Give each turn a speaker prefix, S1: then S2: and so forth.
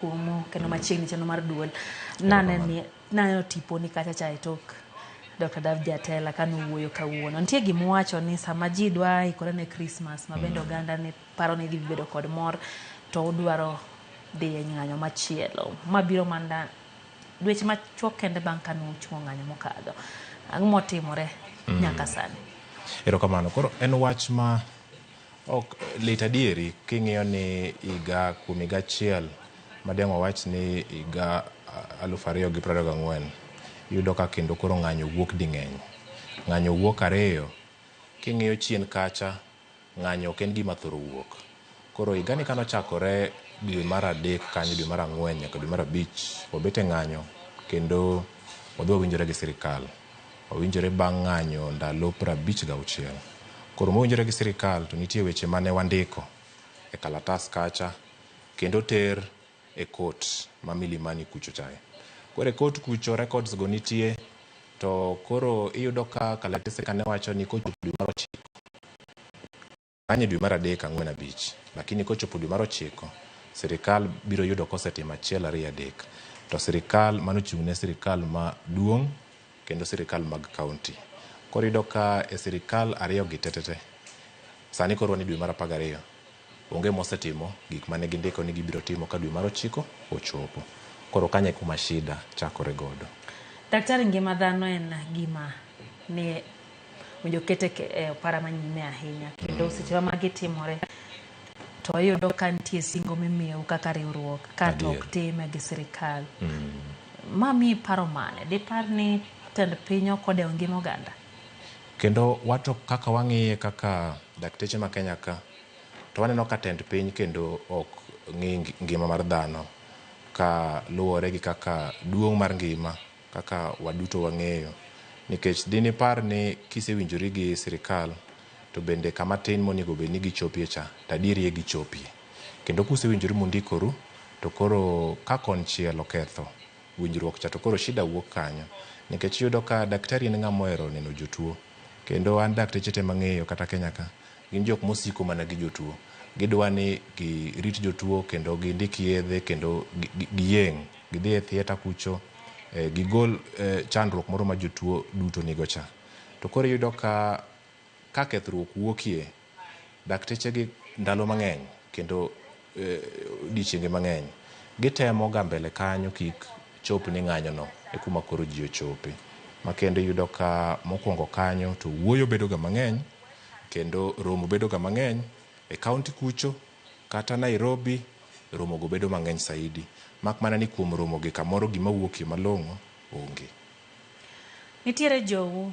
S1: kuomo kendo machiegni chano mar duol naneno tiponi kacha cha e tok Dr. Dav Jatela kanowuoyo kawuono. Nitie gimuwacho ni sama ji dwa ikore ne Christmas ma bende oganda ne paro ni dhi bedo kod mor to udwaro dhi e ng'anyo machielo. Ma biro manda dweche machuok kende bang' kanu uchungo ng'anyo mokadho. Ang'o motimore nyaka sani?
S2: Erokamano. Koro en wach ma ok lit adieri king'iyo ni kuom higa achiel madeng' wawach ni higa 2024 yudo ka kendo koro ng'anyo wuok di ng'eny. Ng'anyo wuok ariyo, king'iyo chien kacha ng'anyo ok en gima thoro wuok. Koro higani kanochakore dwe mar adek kanyo, dwe mar ang'wen nyaka dwe mar abich, wabet e ng'anyo kendo wadhi wawinjore gi sirikal. Wawinjore bang' ng'anyo ndalo 56. Koro mowinjore gi sirikal to nitie weche mane wandiko e kalatas kacha kendo ter e kot ma Milimani kucho chae. Koro e kot kucho records go nitie, to koro iyudo ka kalatese kane wacho ni kochopo dwe mar 9 kanye dwe mar 3, 4, 5, lakini kochopo dwe mar 9 sirikal biro yudo kosetimo 1, 2, 3. To sirikal manochung' ne sirikal maduong' kendo sirikal mag kaunti. Koro iyudo ka e sirikal ariyo gi tetete sani koro ni dwe mar 12 onge mosetimo gik mane gindiko ni gibiro timo ka dwe mar 9 ochopo. Koro kanye kuma shida chakore godo.
S1: Daktari, ngima dhano en gima ne winjo kete e opara manyime ahinya kendo seche ma gitimore to iyudo ka nitie singo mimiyo kaka riwruok kata ok time gi sirikal. Mami paro mane? Dipar ni tend piny okodewo ngima oganda?
S2: Kendo wato kaka wang'iye kaka dakteche ma Kenya ka, to waneno ka tend piny kendo ok ng'i ngima mar dhano ka luwore gi kaka duong' mar ngima kaka waduto wang'eyo. Nikech dini par ni kisewinjori gi sirikal to bende kama tin monego bed ni gichopie cha tadieri gichopie. Kendo kusewinjori mundikoru to koro ka konchiel oketho winjruok cha to koro shida wuok kanyo. Nikech yudo ka daktari en ng'ama ohero neno jotuo. Kendo an dakteche te mang'eyo kata Kenya ka gin jok mosiko mana gi jotuo. Gidwa ni girit jotuo kendo gindik yedhe kendo giyieng'. Gidhi e theater kucho gigol chandruok moro ma jotuo duto nigo cha. To koro yudo ka kethruok wuokie, dakteche gi ndalo mang'eny kendo odiechienge mang'eny gitemo ga mbele kanyo kik chop ni ng'anyo no e kuma koro ji ochope. Ma kendo yudo ka mokwongo kanyo to wuoyo bedo ga mang'eny kendo romo bedo ga mang'eny e kaunti kucho kata Nairobi romo go bedo mang'eny saidi. Mak mana ni kuom romo gi kamoro gima wuokie malong'o onge.
S1: Nitiere jowu